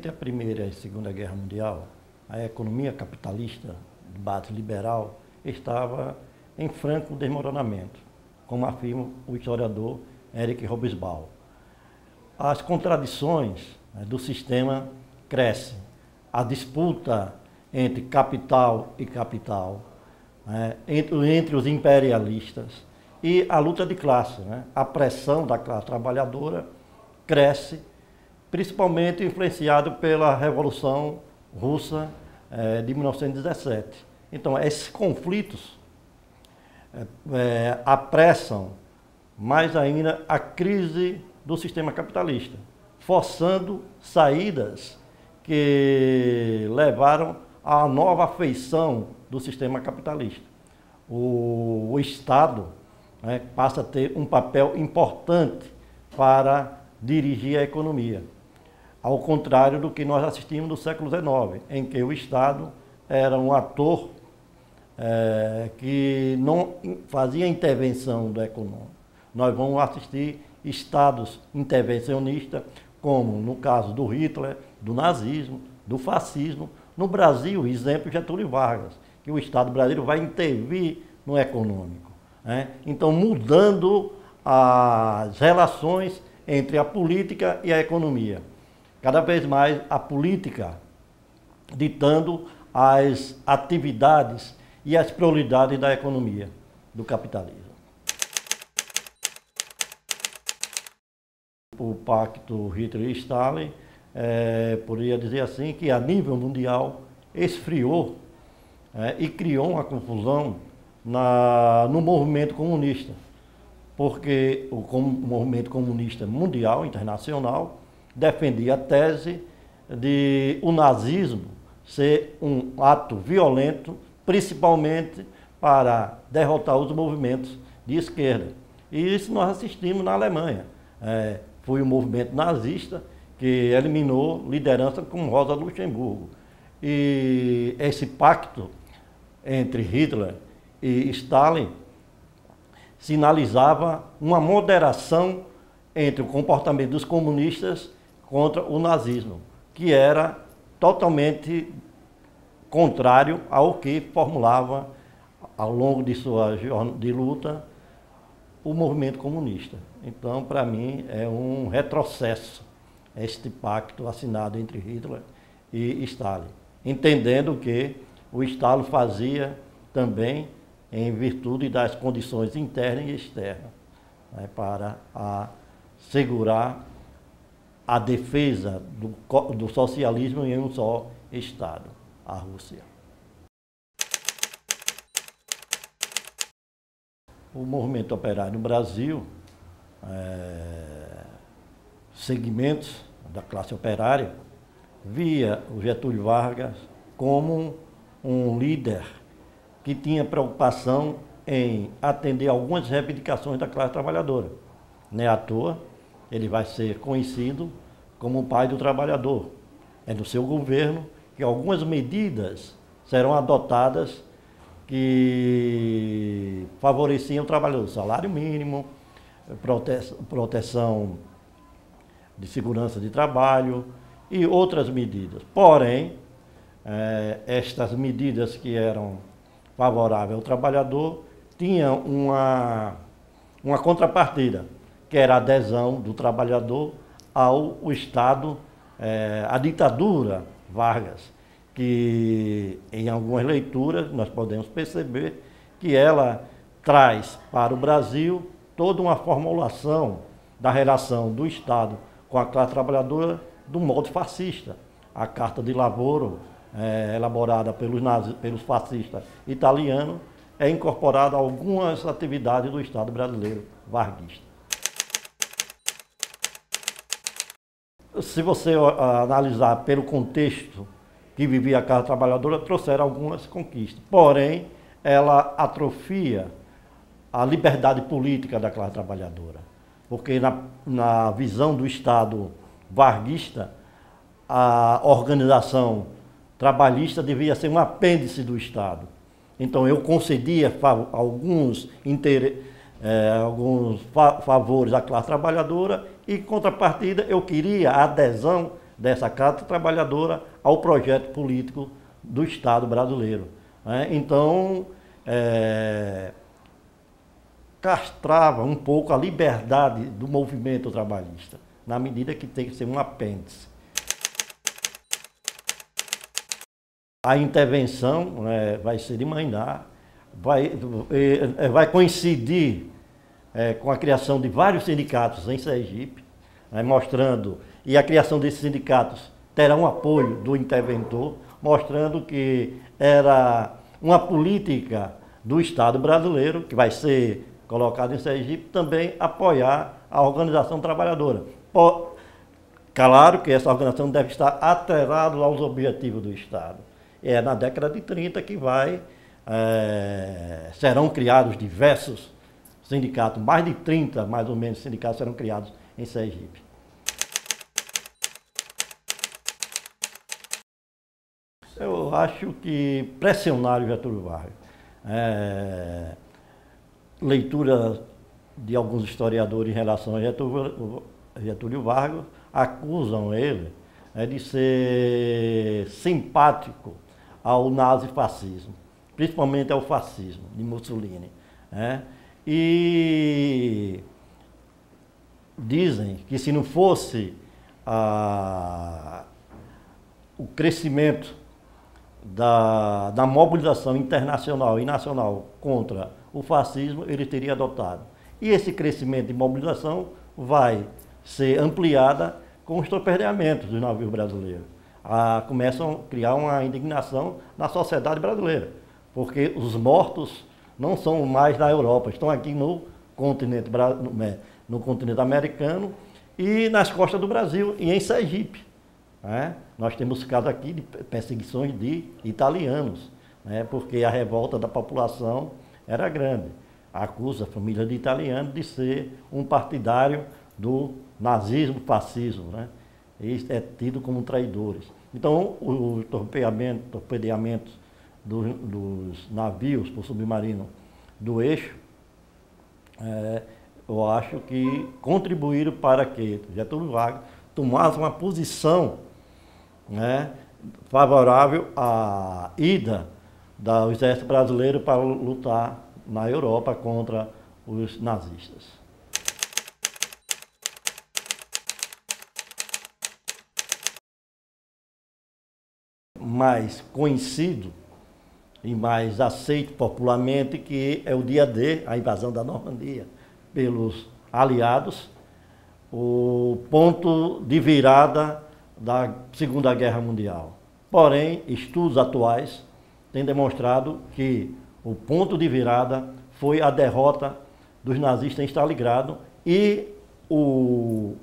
entre a Primeira e a Segunda Guerra Mundial, a economia capitalista de base liberal estava em franco desmoronamento, como afirma o historiador Eric Hobsbawm. As contradições do sistema crescem, a disputa entre capital e capital, entre os imperialistas e a luta de classe, a pressão da classe trabalhadora cresce, principalmente influenciado pela Revolução Russa de 1917. Então, esses conflitos apressam mais ainda a crise do sistema capitalista, forçando saídas que levaram à nova feição do sistema capitalista. O Estado passa a ter um papel importante para dirigir a economia, ao contrário do que nós assistimos no século XIX, em que o Estado era um ator que não fazia intervenção do econômico. Nós vamos assistir estados intervencionistas, como no caso do Hitler, do nazismo, do fascismo. No Brasil, exemplo, Getúlio Vargas, que o Estado brasileiro vai intervir no econômico. Então, mudando as relações entre a política e a economia. Cada vez mais a política ditando as atividades e as prioridades da economia, do capitalismo. O pacto Hitler e Stalin, poderia dizer assim, que a nível mundial esfriou e criou uma confusão no movimento comunista, porque o movimento comunista mundial, internacional, defendia a tese de o nazismo ser um ato violento, principalmente para derrotar os movimentos de esquerda. E isso nós assistimos na Alemanha. Foi o movimento nazista que eliminou liderança como Rosa Luxemburgo. E esse pacto entre Hitler e Stalin sinalizava uma moderação entre o comportamento dos comunistas contra o nazismo, que era totalmente contrário ao que formulava, ao longo de sua jornada de luta, o movimento comunista. Então, para mim, é um retrocesso este pacto assinado entre Hitler e Stalin, entendendo que o Stalin fazia também em virtude das condições internas e externas, para assegurar a defesa do socialismo em um só Estado, a Rússia. O movimento operário no Brasil, segmentos da classe operária, via o Getúlio Vargas como um líder que tinha preocupação em atender algumas reivindicações da classe trabalhadora. Não é à toa, ele vai ser conhecido como o pai do trabalhador. É no seu governo que algumas medidas serão adotadas que favoreciam o trabalhador, salário mínimo, proteção de segurança de trabalho e outras medidas. Porém, estas medidas que eram favoráveis ao trabalhador tinham uma contrapartida, que era a adesão do trabalhador ao Estado, à ditadura Vargas, que em algumas leituras nós podemos perceber que ela traz para o Brasil toda uma formulação da relação do Estado com a classe trabalhadora do modo fascista. A Carta de Lavoro, elaborada pelos fascistas italianos, é incorporada a algumas atividades do Estado brasileiro varguista. Se você analisar pelo contexto que vivia a classe trabalhadora, trouxeram algumas conquistas. Porém, ela atrofia a liberdade política da classe trabalhadora. Porque na visão do Estado varguista, a organização trabalhista devia ser um apêndice do Estado. Então, eu concedia alguns favores à classe trabalhadora e, em contrapartida, eu queria a adesão dessa classe trabalhadora ao projeto político do Estado brasileiro. Né? Então, castrava um pouco a liberdade do movimento trabalhista, na medida que tem que ser um apêndice. A intervenção vai ser de manhã, vai coincidir com a criação de vários sindicatos em Sergipe, mostrando, e a criação desses sindicatos terá um apoio do interventor, mostrando que era uma política do Estado brasileiro, que vai ser colocada em Sergipe, também apoiar a organização trabalhadora. Claro que essa organização deve estar atrelada aos objetivos do Estado. É na década de 30 que serão criados diversos sindicatos, mais de 30, mais ou menos, sindicatos serão criados em Sergipe. Eu acho que pressionar o Getúlio Vargas, leitura de alguns historiadores em relação a Getúlio Vargas, acusam ele de ser simpático ao nazifascismo, principalmente ao fascismo de Mussolini. E dizem que se não fosse o crescimento da mobilização internacional e nacional contra o fascismo, ele teria adotado. E esse crescimento de mobilização vai ser ampliada com os torpedeamentos dos navios brasileiros. Começam a criar uma indignação na sociedade brasileira, porque os mortos não são mais na Europa, estão aqui no continente americano e nas costas do Brasil e em Sergipe. Nós temos casos aqui de perseguições de italianos, porque a revolta da população era grande. Acusa a família de italianos de ser um partidário do nazismo, fascismo, e é tido como traidores. Então, o torpedeamento dos navios por submarino do eixo, eu acho que contribuíram para que Getúlio Vargas tomasse uma posição favorável à ida do exército brasileiro para lutar na Europa contra os nazistas. Mais conhecido e mais aceito popularmente, que é o dia D, a invasão da Normandia pelos aliados, o ponto de virada da Segunda Guerra Mundial. Porém, estudos atuais têm demonstrado que o ponto de virada foi a derrota dos nazistas em Stalingrado e o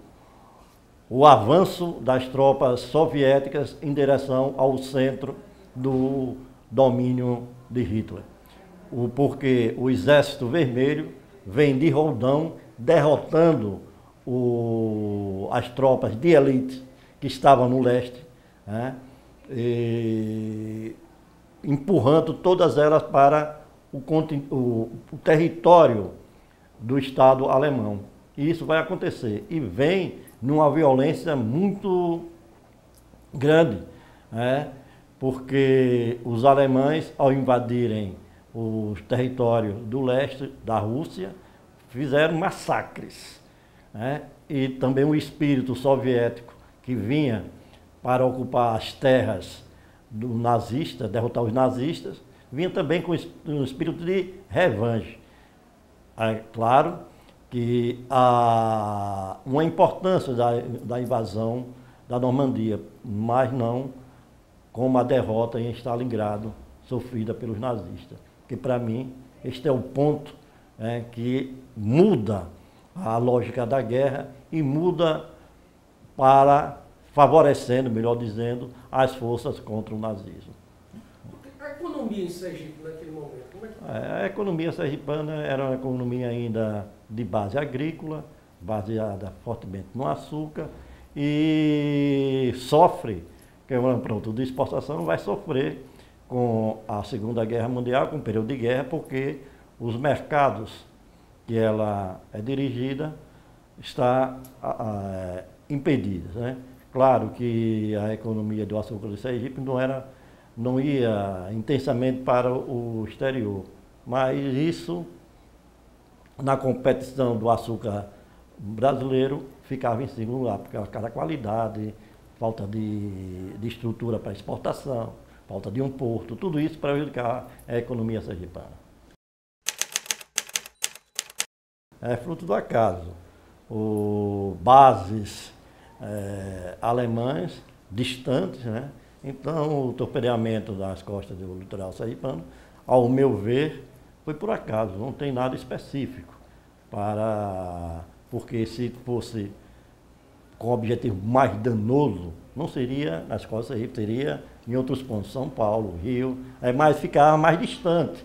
avanço das tropas soviéticas em direção ao centro do domínio de Hitler. Porque o Exército Vermelho vem de roldão derrotando as tropas de elite que estavam no leste, e empurrando todas elas para o território do Estado alemão. E isso vai acontecer. E vem numa violência muito grande, porque os alemães, ao invadirem os territórios do leste da Rússia, fizeram massacres. E também o espírito soviético que vinha para ocupar as terras do nazista, derrotar os nazistas, vinha também com um espírito de revanche. Claro que há uma importância da invasão da Normandia, mas não como a derrota em Stalingrado sofrida pelos nazistas. Porque, para mim, este é o ponto que muda a lógica da guerra e muda favorecendo, melhor dizendo, as forças contra o nazismo. A economia em Sergipe naquele momento, como é que foi? A economia sergipana era uma economia ainda de base agrícola, baseada fortemente no açúcar, e sofre, que é um produto de exportação, vai sofrer com a Segunda Guerra Mundial, com o período de guerra, porque os mercados que ela é dirigida estão impedidos. Claro que a economia do açúcar do Sergipe não ia intensamente para o exterior, mas isso, na competição do açúcar brasileiro, ficava em segundo lugar, porque por causa da qualidade, falta de estrutura para exportação, falta de um porto, tudo isso prejudicava a economia sergipana. É fruto do acaso. Bases alemães distantes, né? Então o torpedeamento das costas do litoral sergipano, ao meu ver, foi por acaso, não tem nada específico, porque se fosse com objetivo mais danoso, não seria nas costas do Sergipe, seria em outros pontos, São Paulo, Rio, mas ficava mais distante,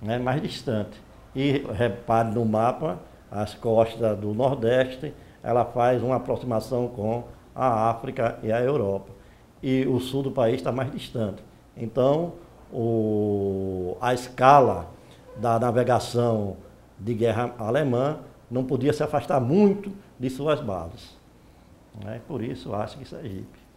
né? Mais distante. E repare no mapa, as costas do Nordeste, ela faz uma aproximação com a África e a Europa. E o sul do país está mais distante. Então, a escala da navegação de guerra alemã não podia se afastar muito de suas bases. Por isso, acho que Sergipe.